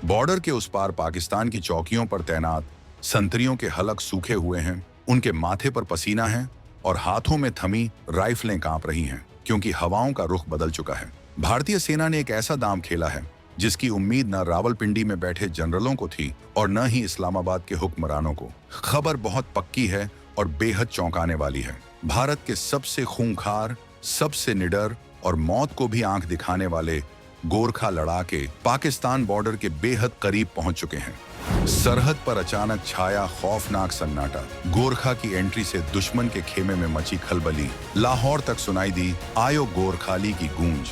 Border के उस पार पाकिस्तान की चौकियों पर तैनात संतरियों के हलक सूखे हुए हैं, उनके माथे पर पसीना है और हाथों में थमी राइफलें कांप रही हैं, क्योंकि हवाओं का रुख बदल चुका है। भारतीय सेना ने एक ऐसा दांव खेला है जिसकी उम्मीद न रावलपिंडी में बैठे जनरलों को थी और न ही इस्लामाबाद के हुक्मरानों को। खबर बहुत पक्की है और बेहद चौंकाने वाली है। भारत के सबसे खूंखार, सबसे निडर और मौत को भी आंख दिखाने वाले गोरखा लड़ाके पाकिस्तान बॉर्डर के बेहद करीब पहुंच चुके हैं। सरहद पर अचानक छाया खौफनाक सन्नाटा। गोरखा की एंट्री से दुश्मन के खेमे में मची खलबली। लाहौर तक सुनाई दी आयो गोरखाली की गूंज।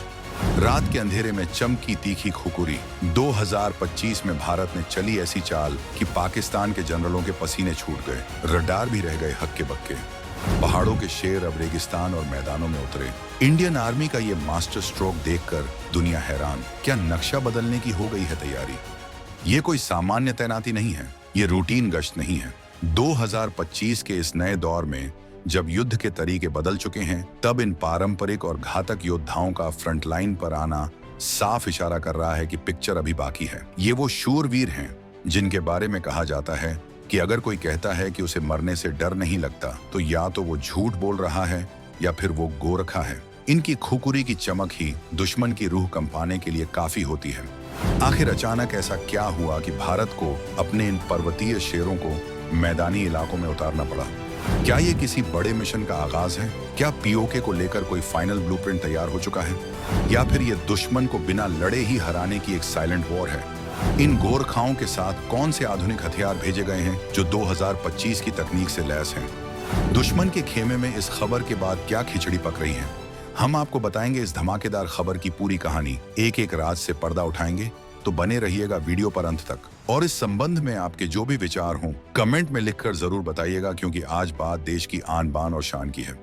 रात के अंधेरे में चमकी तीखी खुकुरी। 2025 में भारत ने चली ऐसी चाल कि पाकिस्तान के जनरलों के पसीने छूट गए, रडार भी रह गए हक्के बक्के। पहाड़ों के शेर अब रेगिस्तान और मैदानों में उतरे। इंडियन आर्मी का ये मास्टर स्ट्रोक देखकर दुनिया हैरान। क्या नक्शा बदलने की हो गई है तैयारी? ये कोई सामान्य तैनाती नहीं है, ये रूटीन गश्त नहीं है। 2025 के इस नए दौर में जब युद्ध के तरीके बदल चुके हैं, तब इन पारंपरिक और घातक योद्धाओं का फ्रंटलाइन पर आना साफ इशारा कर रहा है कि पिक्चर अभी बाकी है। ये वो शूरवीर हैं जिनके बारे में कहा जाता है कि अगर कोई कहता है कि उसे मरने से डर नहीं लगता, तो या तो वो झूठ बोल रहा है या फिर वो गोरखा है। इनकी खुकुरी की चमक ही दुश्मन की रूह कंपाने के लिए काफी होती है। आखिर अचानक ऐसा क्या हुआ कि भारत को अपने इन पर्वतीय शेरों को मैदानी इलाकों में उतारना पड़ा? क्या ये किसी बड़े मिशन का आगाज है? क्या पीओके को लेकर कोई फाइनल ब्लूप्रिंट तैयार हो चुका है, या फिर ये दुश्मन को बिना लड़े ही हराने की एक साइलेंट वॉर है? इन गोरखाओं के साथ कौन से आधुनिक हथियार भेजे गए हैं जो 2025 की तकनीक से लैस हैं? दुश्मन के खेमे में इस खबर के बाद क्या खिचड़ी पक रही है, हम आपको बताएंगे। इस धमाकेदार खबर की पूरी कहानी, एक एक राज से पर्दा उठाएंगे, तो बने रहिएगा वीडियो पर अंत तक। और इस संबंध में आपके जो भी विचार हों कमेंट में लिखकर जरूर बताइएगा, क्योंकि आज बात देश की आन बान और शान की है।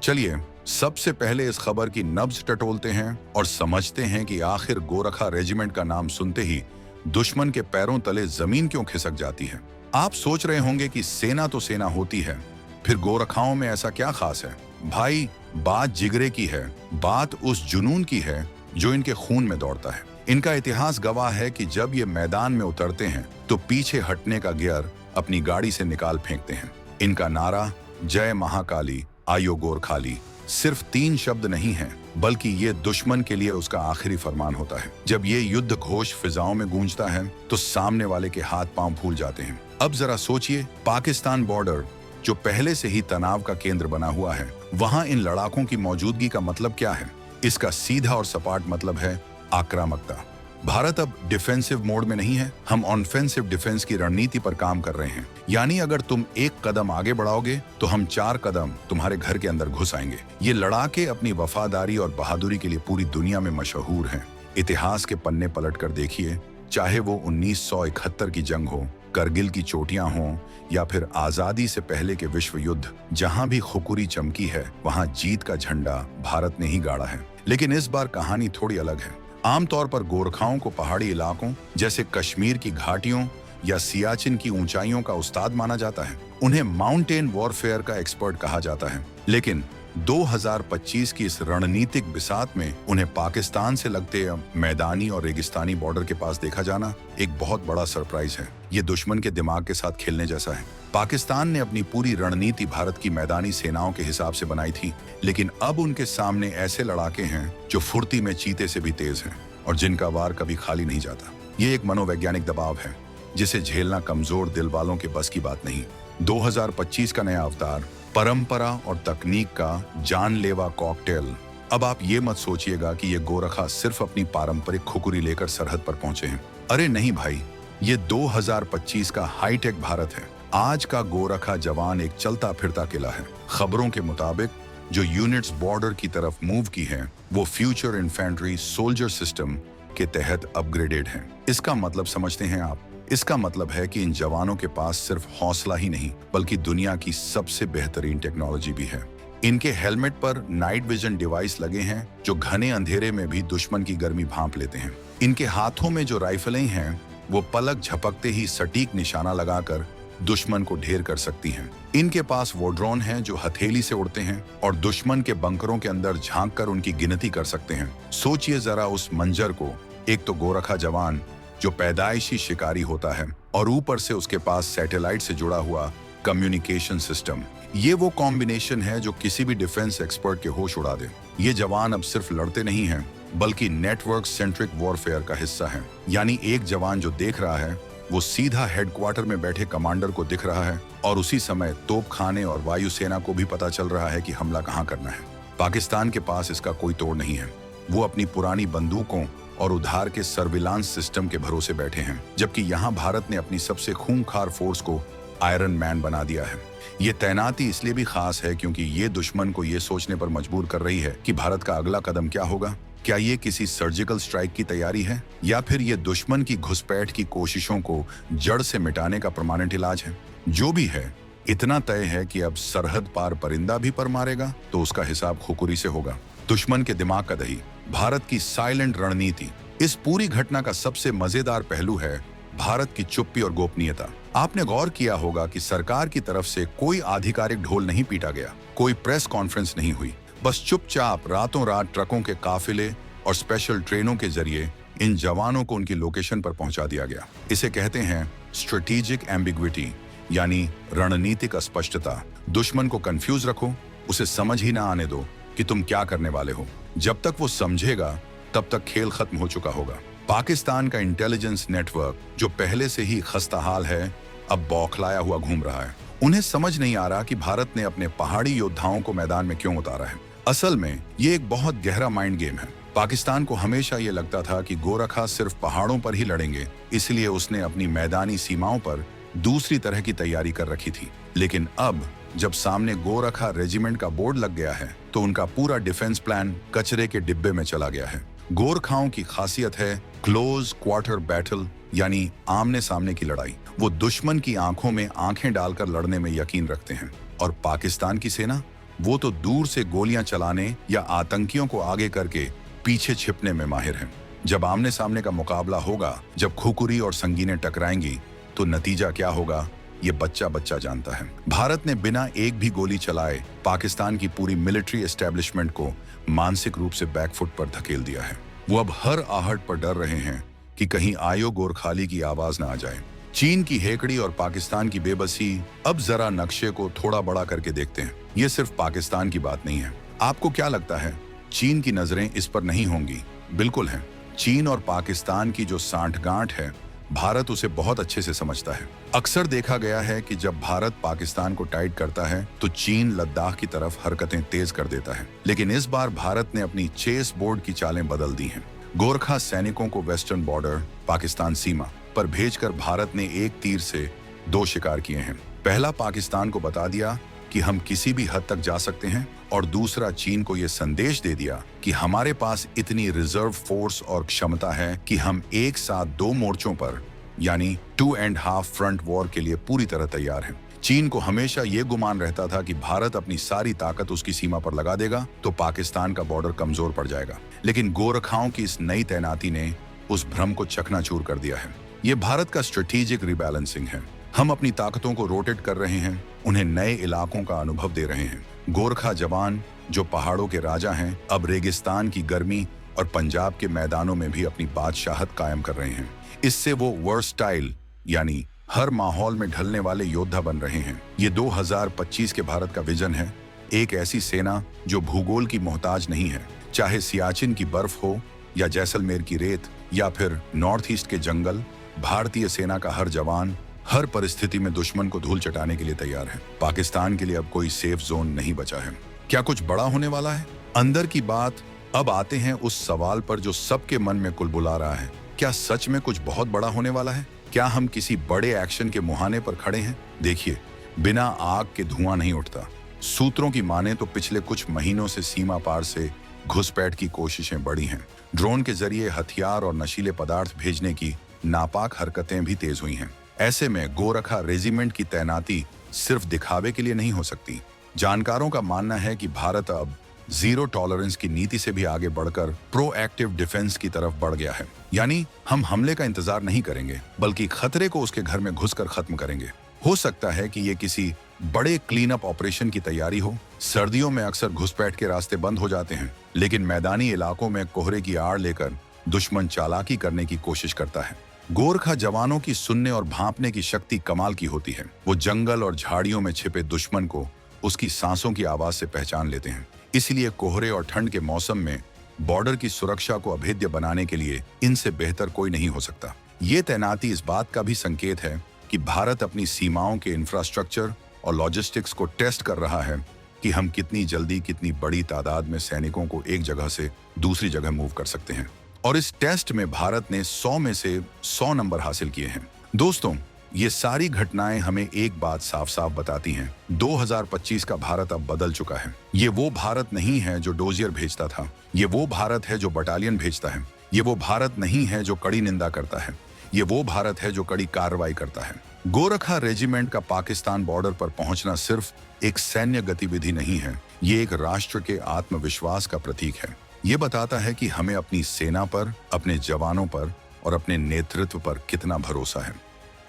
चलिए सबसे पहले इस खबर की नब्ज टटोलते हैं और समझते हैं कि आखिर गोरखा रेजिमेंट का नाम सुनते ही दुश्मन के पैरों तले जमीन क्यों खिसक जाती है। आप सोच रहे होंगे कि सेना तो सेना होती है, फिर गोरखाओं में ऐसा क्या खास है? भाई, बात जिगरे की है, बात उस जुनून की है जो इनके खून में दौड़ता है। इनका इतिहास गवाह है कि जब ये मैदान में उतरते हैं तो पीछे हटने का गियर अपनी गाड़ी से निकाल फेंकते हैं। इनका नारा जय महाकाली आयो गोरखाली सिर्फ 3 शब्द नहीं है, बल्कि ये दुश्मन के लिए उसका आखिरी फरमान होता है। जब ये युद्ध घोष फिजाओं में गूंजता है तो सामने वाले के हाथ पांव फूल जाते हैं। अब जरा सोचिए, पाकिस्तान बॉर्डर जो पहले से ही तनाव का केंद्र बना हुआ है, वहां इन लड़ाकों की मौजूदगी का मतलब क्या है? इसका सीधा और सपाट मतलब है आक्रामकता। भारत अब डिफेंसिव मोड में नहीं है, हम ऑफेंसिव डिफेंस की रणनीति पर काम कर रहे हैं। यानी अगर तुम 1 कदम आगे बढ़ाओगे तो हम 4 कदम तुम्हारे घर के अंदर घुस आएंगे। ये लड़ाके अपनी वफादारी और बहादुरी के लिए पूरी दुनिया में मशहूर हैं। इतिहास के पन्ने पलट कर देखिए, चाहे वो 1971 की जंग हो, करगिल की चोटियां हों, या फिर आजादी से पहले के विश्व युद्ध, जहां भी खुकुरी चमकी है वहां जीत का झंडा भारत ने ही गाड़ा है। लेकिन इस बार कहानी थोड़ी अलग है। आमतौर पर गोरखाओं को पहाड़ी इलाकों जैसे कश्मीर की घाटियों या सियाचिन की ऊंचाइयों का उस्ताद माना जाता है। उन्हें माउंटेन वॉरफेयर का एक्सपर्ट कहा जाता है। लेकिन 2025 की इस रणनीतिक बिसात में उन्हें पाकिस्तान से लगते मैदानी और रेगिस्तानी बॉर्डर के पास देखा जाना एक बहुत बड़ा सरप्राइज है। ये दुश्मन के दिमाग के साथ खेलने जैसा है। पाकिस्तान ने अपनी पूरी रणनीति भारत की मैदानी सेनाओं के हिसाब से बनाई थी, लेकिन अब उनके सामने ऐसे लड़ाके हैं जो फुर्ती में चीते से भी तेज हैं और जिनका वार कभी खाली नहीं जाता। ये एक मनोवैज्ञानिक दबाव है जिसे झेलना कमजोर दिल वालों के बस की बात नहीं। 2025 का नया अवतार, परंपरा और तकनीक का जानलेवा कॉकटेल। अब आप ये मत सोचिएगा कि ये गोरखा सिर्फ अपनी पारंपरिक खुकुरी लेकर सरहद पर पहुंचे हैं। अरे नहीं भाई, ये 2025 का हाईटेक भारत है। आज का गोरखा जवान एक चलता फिरता किला है। खबरों के मुताबिक जो यूनिट्स बॉर्डर की तरफ मूव की हैं, वो फ्यूचर इन्फेंट्री सोल्जर सिस्टम के तहत अपग्रेडेड हैं। इसका मतलब समझते हैं आप? इसका मतलब है कि इन जवानों के पास सिर्फ हौसला ही नहीं, बल्कि दुनिया की सबसे बेहतरीन टेक्नोलॉजी भी है। इनके हेलमेट पर नाइट विजन डिवाइस लगे हैं जो घने अंधेरे में भी दुश्मन की गर्मी भांप लेते हैं। इनके हाथों में जो राइफलें हैं वो पलक झपकते ही सटीक निशाना लगाकर दुश्मन को ढेर कर सकती हैं। इनके पास वो ड्रोन हैं जो हथेली से उड़ते हैं और दुश्मन के बंकरों के अंदर झांक कर उनकी गिनती कर सकते हैं। सोचिए जरा उस मंजर को, एक तो गोरखा जवान जो पैदाइशी शिकारी होता है और ऊपर से उसके पास सैटेलाइट से जुड़ा हुआ कम्युनिकेशन सिस्टम। ये वो कॉम्बिनेशन है जो किसी भी डिफेंस एक्सपर्ट के होश उड़ा दे। ये जवान अब सिर्फ लड़ते नहीं हैं, बल्कि नेटवर्क सेंट्रिक वॉरफेयर का हिस्सा है। यानी एक जवान जो देख रहा है वो सीधा हेडक्वार्टर में बैठे कमांडर को दिख रहा है, और उसी समय तोपखाने और वायुसेना को भी पता चल रहा है कि हमला कहाँ करना है। पाकिस्तान के पास इसका कोई तोड़ नहीं है। वो अपनी पुरानी बंदूकों और उधार के सर्विलांस सिस्टम के भरोसे बैठे हैं, जबकि यहाँ भारत ने अपनी सबसे खूंखार फोर्स को आयरन मैन बना दिया है। ये तैनाती इसलिए भी खास है क्योंकि ये दुश्मन को ये सोचने पर मजबूर कर रही है कि भारत का अगला कदम क्या होगा। क्या ये किसी सर्जिकल स्ट्राइक की तैयारी है, या फिर ये दुश्मन की घुसपैठ की कोशिशों को जड़ से मिटाने का परमानेंट इलाज है? जो भी है, इतना तय है कि अब सरहद पार परिंदा भी पर मारेगा तो उसका हिसाब खुकुरी से होगा। दुश्मन के दिमाग का दही, भारत की साइलेंट रणनीति। इस पूरी घटना का सबसे मजेदार पहलू है भारत की चुप्पी और गोपनीयता। आपने गौर किया होगा कि सरकार की तरफ से कोई आधिकारिक ढोल नहीं पीटा गया, कोई प्रेस कॉन्फ्रेंस नहीं हुई। बस चुपचाप रातों रात ट्रकों के काफिले और स्पेशल ट्रेनों के जरिए इन जवानों को उनकी लोकेशन पर पहुंचा दिया गया। इसे कहते हैं स्ट्रेटेजिक एम्बिग्विटी, यानी रणनीतिक अस्पष्टता। दुश्मन को कंफ्यूज रखो, उसे समझ ही ना आने दो कि तुम क्या करने वाले हो। जब तक वो समझेगा तब तक खेल खत्म हो चुका होगा। पाकिस्तान का इंटेलिजेंस नेटवर्क, जो पहले से ही खस्ताहाल है, अब बौखलाया हुआ घूम रहा है। उन्हें समझ नहीं आ रहा कि भारत ने अपने पहाड़ी योद्धाओं को मैदान में क्यों उतारा है। असल में ये एक बहुत गहरा माइंड गेम है। पाकिस्तान को हमेशा ये लगता था कि गोरखा सिर्फ पहाड़ों पर ही लड़ेंगे, इसलिए उसने अपनी मैदानी सीमाओं पर दूसरी तरह की तैयारी कर रखी थी। लेकिन अब जब सामने गोरखा रेजिमेंट का बोर्ड लग गया है तो उनका पूरा डिफेंस प्लान कचरे के डिब्बे में चला गया है। गोरखाओं की खासियत है क्लोज क्वार्टर बैटल, यानी आमने सामने की लड़ाई। वो दुश्मन की आंखों में आंखें डालकर लड़ने में यकीन रखते हैं। और पाकिस्तान की सेना, वो तो दूर से गोलियां चलाने या आतंकियों को आगे करके पीछे छिपने में माहिर है। जब आमने सामने का मुकाबला होगा, जब खुकुरी और संगीनें टकराएंगी, तो नतीजा क्या होगा ये बच्चा बच्चा जानता है। भारत ने बिना एक भी गोली चलाए पाकिस्तान की पूरी मिलिट्री एस्टेब्लिशमेंट को मानसिक रूप से बैकफुट पर धकेल दिया है। वो अब हर आहट पर डर रहे हैं कि कहीं आयो गोरखाली की आवाज न आ जाए। चीन की हेकड़ी और पाकिस्तान की बेबसी। अब जरा नक्शे को थोड़ा बड़ा करके देखते हैं। ये सिर्फ पाकिस्तान की बात नहीं है। आपको क्या लगता है चीन की नजरें इस पर नहीं होंगी? बिल्कुल है। चीन और पाकिस्तान की जो सांठगांठ है, भारत उसे बहुत अच्छे से समझता है। अक्सर देखा गया है कि जब भारत पाकिस्तान को टाइट करता है तो चीन लद्दाख की तरफ हरकतें तेज कर देता है। लेकिन इस बार भारत ने अपनी चेस बोर्ड की चालें बदल दी हैं। गोरखा सैनिकों को वेस्टर्न बॉर्डर पाकिस्तान सीमा पर भेजकर भारत ने एक तीर से दो शिकार किए हैं। पहला, पाकिस्तान को बता दिया कि हम किसी भी हद तक जा सकते हैं, और दूसरा, चीन को यह संदेश दे दिया कि हमारे पास इतनी रिजर्व फोर्स और क्षमता है कि हम एक साथ दो मोर्चों पर, यानी 2.5 फ्रंट वॉर के लिए पूरी तरह तैयार हैं। चीन को हमेशा ये गुमान रहता था कि भारत अपनी सारी ताकत उसकी सीमा पर लगा देगा तो पाकिस्तान का बॉर्डर कमजोर पड़ जाएगा। लेकिन गोरखाओं की इस नई तैनाती ने उस भ्रम को चकनाचूर कर दिया है। ये भारत का स्ट्रेटेजिक रिबैलेंसिंग है। हम अपनी ताकतों को रोटेट कर रहे हैं, उन्हें नए इलाकों का अनुभव दे रहे हैं। गोरखा जवान, जो पहाड़ों के राजा हैं, अब रेगिस्तान की गर्मी और पंजाब के मैदानों में भी अपनी बादशाहत कायम कर रहे हैं। इससे वो वर्सटाइल, यानी हर माहौल में ढलने वाले योद्धा बन रहे हैं। ये 2025 के भारत का विजन है, एक ऐसी सेना जो भूगोल की मोहताज नहीं है। चाहे सियाचिन की बर्फ हो या जैसलमेर की रेत या फिर नॉर्थ ईस्ट के जंगल, भारतीय सेना का हर जवान हर परिस्थिति में दुश्मन को धूल चटाने के लिए तैयार है। पाकिस्तान के लिए अब कोई सेफ जोन नहीं बचा है। क्या कुछ बड़ा होने वाला है? अंदर की बात। अब आते हैं उस सवाल पर जो सबके मन में कुलबुला रहा है। क्या सच में कुछ बहुत बड़ा होने वाला है? क्या हम किसी बड़े एक्शन के मुहाने पर खड़े हैं? देखिए, बिना आग के धुआं नहीं उठता। सूत्रों की माने तो पिछले कुछ महीनों से सीमा पार से घुसपैठ की कोशिशें बढ़ी हैं। ड्रोन के जरिए हथियार और नशीले पदार्थ भेजने की नापाक हरकतें भी तेज हुई हैं। ऐसे में गोरखा रेजिमेंट की तैनाती सिर्फ दिखावे के लिए नहीं हो सकती। जानकारों का मानना है कि भारत अब जीरो टॉलरेंस की नीति से भी आगे बढ़कर प्रोएक्टिव डिफेंस की तरफ बढ़ गया है। यानी हम हमले का इंतजार नहीं करेंगे, बल्कि खतरे को उसके घर में घुसकर खत्म करेंगे। हो सकता है कि ये किसी बड़े क्लीन अप ऑपरेशन की तैयारी हो। सर्दियों में अक्सर घुसपैठ के रास्ते बंद हो जाते हैं, लेकिन मैदानी इलाकों में कोहरे की आड़ लेकर दुश्मन चालाकी करने की कोशिश करता है। गोरखा जवानों की सुनने और भांपने की शक्ति कमाल की होती है। वो जंगल और झाड़ियों में छिपे दुश्मन को उसकी सांसों की आवाज से पहचान लेते हैं। इसलिए कोहरे और ठंड के मौसम में बॉर्डर की सुरक्षा को अभेद्य बनाने के लिए इनसे बेहतर कोई नहीं हो सकता। ये तैनाती इस बात का भी संकेत है कि भारत अपनी सीमाओं के इंफ्रास्ट्रक्चर और लॉजिस्टिक्स को टेस्ट कर रहा है कि हम कितनी जल्दी कितनी बड़ी तादाद में सैनिकों को एक जगह से दूसरी जगह मूव कर सकते हैं। और इस टेस्ट में भारत ने 100 में से 100 नंबर हासिल किए हैं। दोस्तों, ये सारी घटनाएं हमें एक बात साफ साफ बताती हैं। 2025 का भारत अब बदल चुका है। ये वो भारत नहीं है जो डोजियर भेजता था। ये वो भारत है जो बटालियन भेजता है। ये वो भारत नहीं है जो कड़ी निंदा करता है। ये वो भारत है जो कड़ी कार्रवाई करता है। गोरखा रेजिमेंट का पाकिस्तान बॉर्डर पर पहुंचना सिर्फ एक सैन्य गतिविधि नहीं है, ये एक राष्ट्र के आत्मविश्वास का प्रतीक है। ये बताता है कि हमें अपनी सेना पर, अपने जवानों पर और अपने नेतृत्व पर कितना भरोसा है।